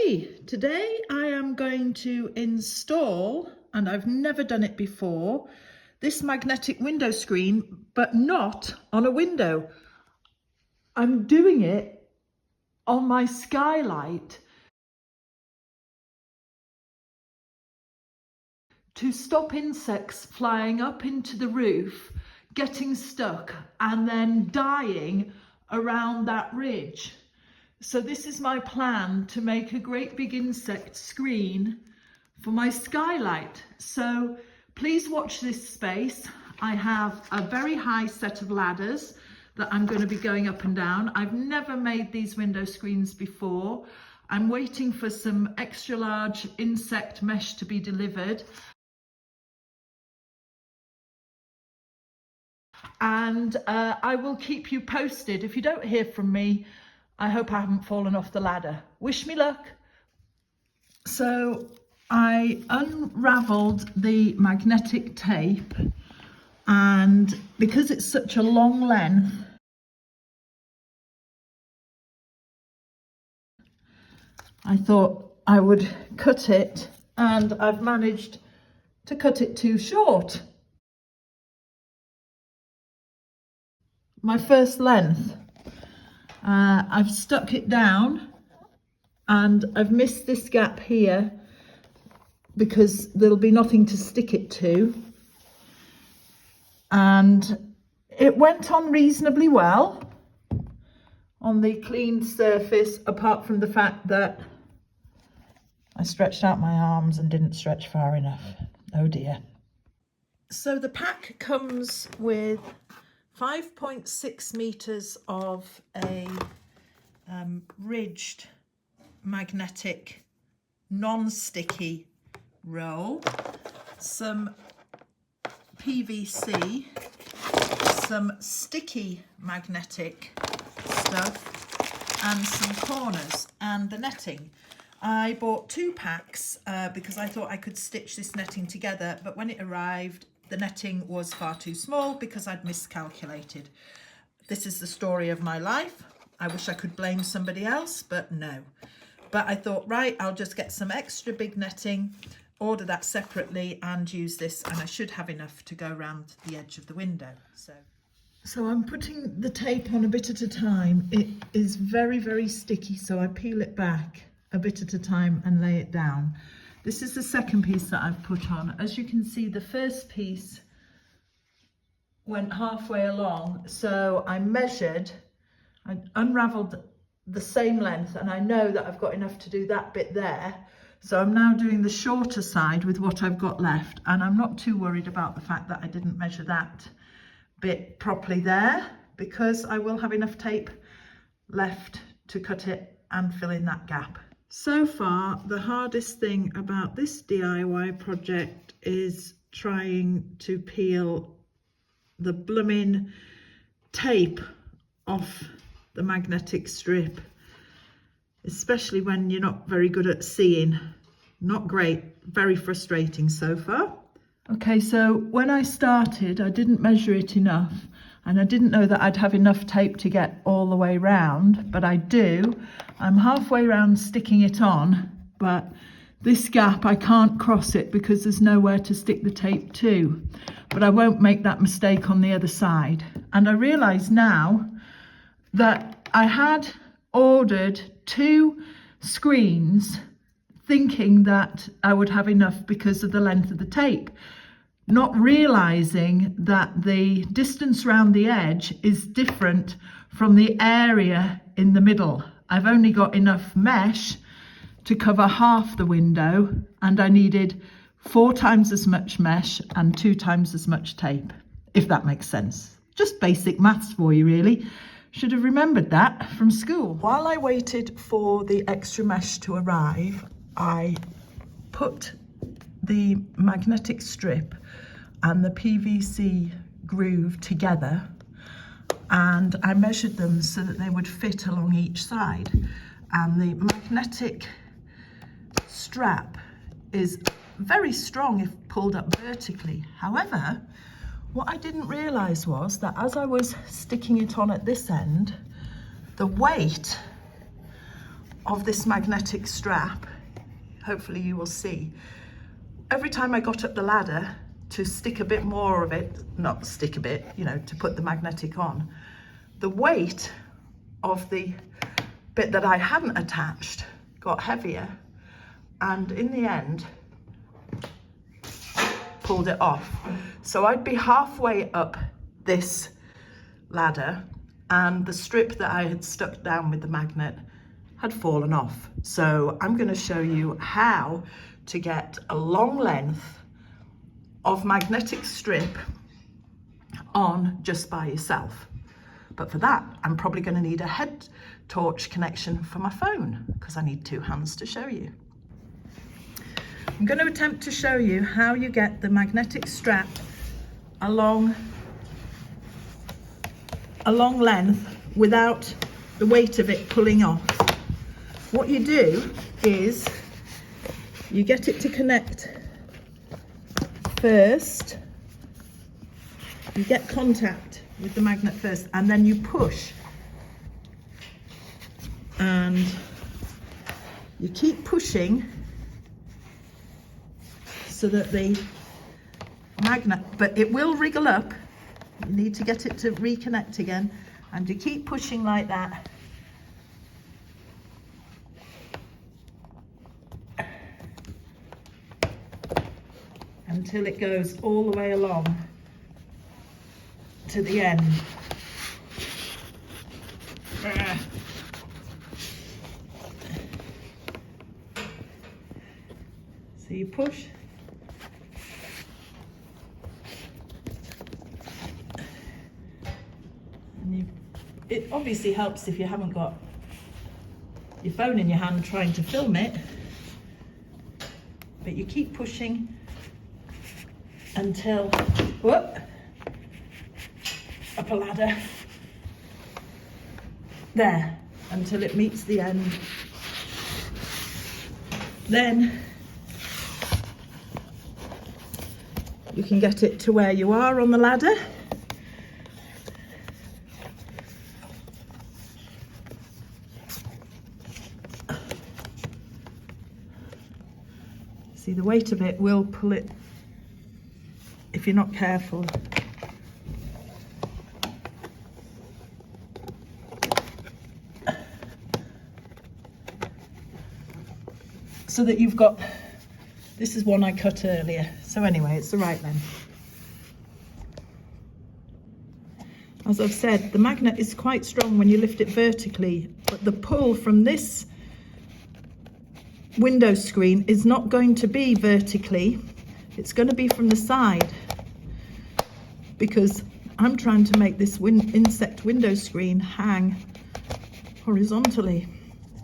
Okay, today I am going to install, and I've never done it before, this magnetic window screen, but not on a window. I'm doing it on my skylight to stop insects flying up into the roof, getting stuck and then dying around that ridge. So this is my plan, to make a great big insect screen for my skylight. So please watch this space. I have a very high set of ladders that I'm going to be going up and down. I've never made these window screens before. I'm waiting for some extra large insect mesh to be delivered. And I will keep you posted. If you don't hear from me, I hope I haven't fallen off the ladder. Wish me luck. So I unravelled the magnetic tape, and because it's such a long length, I thought I would cut it, and I've managed to cut it too short. My first length. I've stuck it down and I've missed this gap here because there'll be nothing to stick it to, and it went on reasonably well on the clean surface, apart from the fact that I stretched out my arms and didn't stretch far enough. Oh dear. So the pack comes with 5.6 meters of a ridged magnetic non-sticky roll, some PVC, some sticky magnetic stuff, and some corners, and the netting. I bought 2 packs because I thought I could stitch this netting together, but when it arrived, the netting was far too small because I'd miscalculated. This is the story of my life. I wish I could blame somebody else, but no. But I thought, right, I'll just get some extra big netting, order that separately and use this, and I should have enough to go around the edge of the window. So I'm putting the tape on a bit at a time. It is very, very sticky, so I peel it back a bit at a time and lay it down. This is the second piece that I've put on. As you can see, the first piece went halfway along, so I measured, I unravelled the same length, and I know that I've got enough to do that bit there. So I'm now doing the shorter side with what I've got left, and I'm not too worried about the fact that I didn't measure that bit properly there, because I will have enough tape left to cut it and fill in that gap. So far, the hardest thing about this DIY project is trying to peel the blooming tape off the magnetic strip, especially when you're not very good at seeing. Not great, very frustrating so far. Okay, so when I started, I didn't measure it enough, and I didn't know that I'd have enough tape to get all the way round, but I do. I'm halfway round sticking it on, but this gap, I can't cross it because there's nowhere to stick the tape to. But I won't make that mistake on the other side. And I realise now that I had ordered 2 screens thinking that I would have enough because of the length of the tape, not realising that the distance round the edge is different from the area in the middle. I've only got enough mesh to cover half the window, and I needed 4 times as much mesh and 2 times as much tape, if that makes sense. Just basic maths for you, really. Should have remembered that from school. While I waited for the extra mesh to arrive, I put the magnetic strip and the PVC groove together, and I measured them so that they would fit along each side. And the magnetic strap is very strong if pulled up vertically. However, what I didn't realise was that as I was sticking it on at this end, the weight of this magnetic strap, hopefully you will see, every time I got up the ladder to stick a bit more of it, not stick a bit, you know, to put the magnetic on, the weight of the bit that I hadn't attached got heavier, and in the end pulled it off. So I'd be halfway up this ladder and the strip that I had stuck down with the magnet had fallen off. So I'm going to show you how to get a long length of magnetic strip on just by yourself. But for that, I'm probably going to need a head torch connection for my phone because I need two hands to show you. I'm going to attempt to show you how you get the magnetic strap along a long length without the weight of it pulling off. What you do is you get it to connect first, you get contact with the magnet first, and then you push, and you keep pushing so that the magnet, but it will wriggle up. You need to get it to reconnect again, and you keep pushing like that until it goes all the way along to the end. So you push, and it obviously helps if you haven't got your phone in your hand trying to film it, but you keep pushing until, whoop, up a ladder, there, until it meets the end. Then you can get it to where you are on the ladder. See, the weight of it will pull it if you're not careful. So that you've got, this is one I cut earlier. So anyway, it's the right length. As I've said, the magnet is quite strong when you lift it vertically, but the pull from this window screen is not going to be vertically. It's going to be from the side, because I'm trying to make this insect window screen hang horizontally.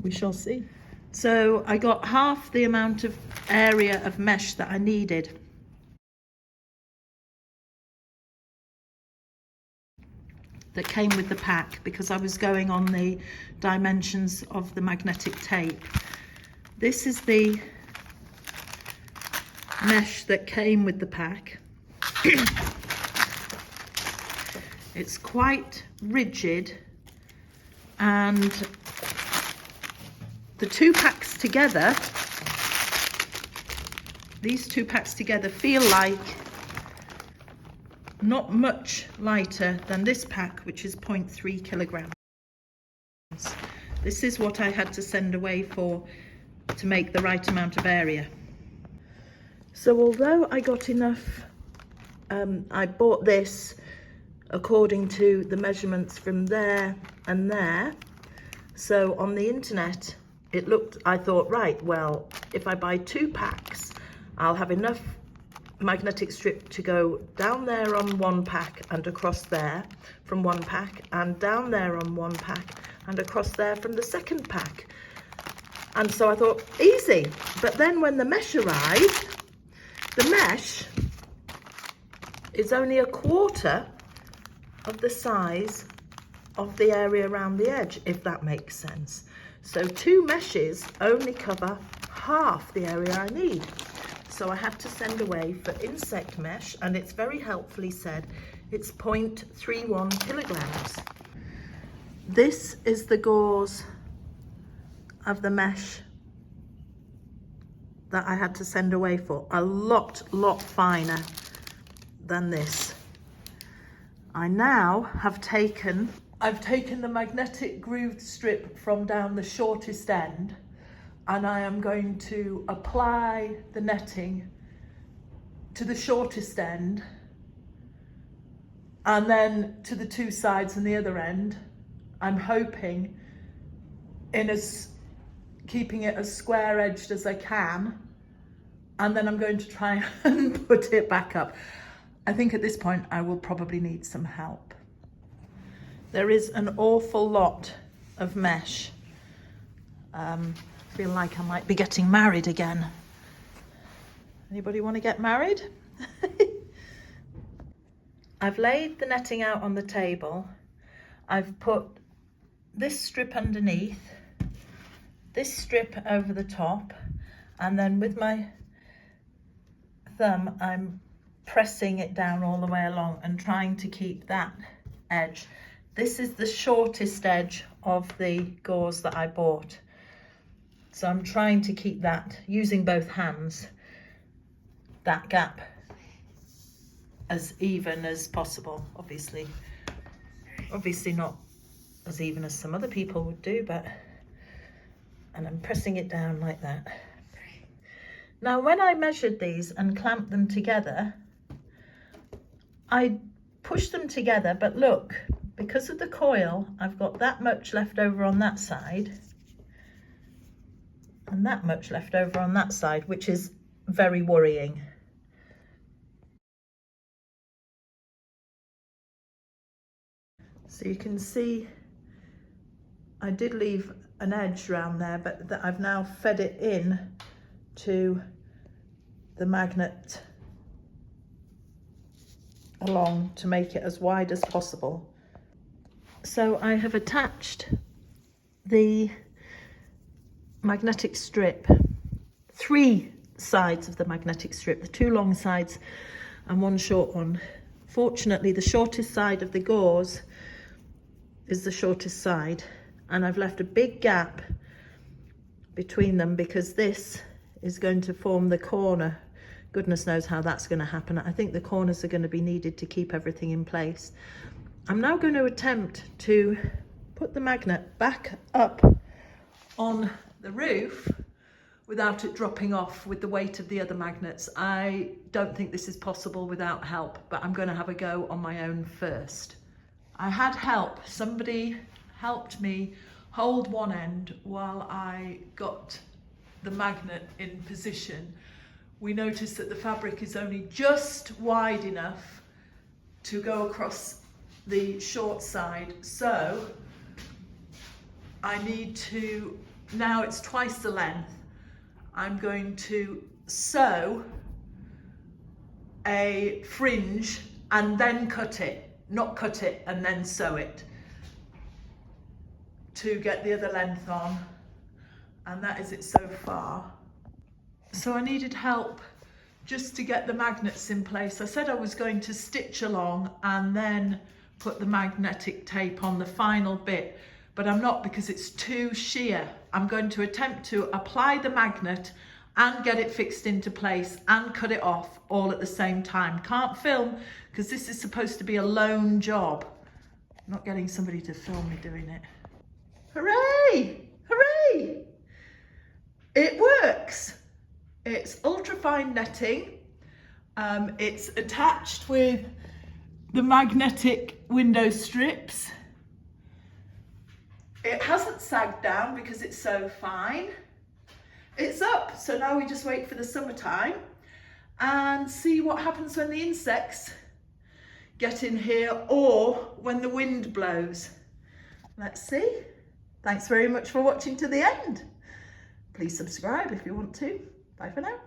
We shall see. So I got half the amount of area of mesh that I needed. That came with the pack, because I was going on the dimensions of the magnetic tape. This is the mesh that came with the pack. It's quite rigid, and the two packs together, these two packs together feel like not much lighter than this pack, which is 0.3 kilograms. This is what I had to send away for to make the right amount of area. So although I got enough, I bought this according to the measurements from there and there. So on the internet, it looked, I thought, right, well, if I buy 2 packs, I'll have enough magnetic strip to go down there on one pack and across there from one pack, and down there on one pack and across there from the second pack. And so I thought, easy. But then when the mesh arrived, the mesh is only 1/4 of the size of the area around the edge, if that makes sense. So 2 meshes only cover half the area I need. So I have to send away for insect mesh, and it's very helpfully said it's 0.31 kilograms. This is the gauze of the mesh that I had to send away for. A lot finer than this. I now have I've taken the magnetic grooved strip from down the shortest end, and I am going to apply the netting to the shortest end and then to the two sides and the other end. I'm hoping keeping it as square edged as I can, and then I'm going to try and put it back up. I think at this point I will probably need some help. There is an awful lot of mesh. Feel like I might be getting married again. Anybody want to get married? I've laid the netting out on the table. I've put this strip underneath, this strip over the top, and then with my thumb I'm pressing it down all the way along and trying to keep that edge. This is the shortest edge of the gauze that I bought, so I'm trying to keep that, using both hands, that gap as even as possible. Obviously not as even as some other people would do, and I'm pressing it down like that. Now when I measured these and clamped them together, I pushed them together, but look, because of the coil, I've got that much left over on that side and that much left over on that side, which is very worrying. So you can see I did leave an edge around there, but that I've now fed it in to the magnet along to make it as wide as possible. So I have attached the magnetic strip, 3 sides of the magnetic strip, the 2 long sides and 1 short one. Fortunately, the shortest side of the gauze is the shortest side, and I've left a big gap between them because this is going to form the corner. Goodness knows how that's going to happen. I think the corners are going to be needed to keep everything in place. I'm now going to attempt to put the magnet back up on the roof without it dropping off with the weight of the other magnets. I don't think this is possible without help, but I'm going to have a go on my own first. I had help. Somebody helped me hold one end while I got the magnet in position. We noticed that the fabric is only just wide enough to go across the short side, so I need to, now it's twice the length, I'm going to sew a fringe and then cut it, not cut it and then sew it, to get the other length on, and that is it so far. So I needed help just to get the magnets in place. I said I was going to stitch along and then put the magnetic tape on the final bit, but I'm not, because it's too sheer. I'm going to attempt to apply the magnet and get it fixed into place and cut it off all at the same time. Can't film because this is supposed to be a lone job. I'm not getting somebody to film me doing it. Hooray! Hooray! It works. It's ultra-fine netting. It's attached with the magnetic window strips. It hasn't sagged down because it's so fine. It's up, so now we just wait for the summertime and see what happens when the insects get in here or when the wind blows. Let's see. Thanks very much for watching to the end. Please subscribe if you want to. Bye for now.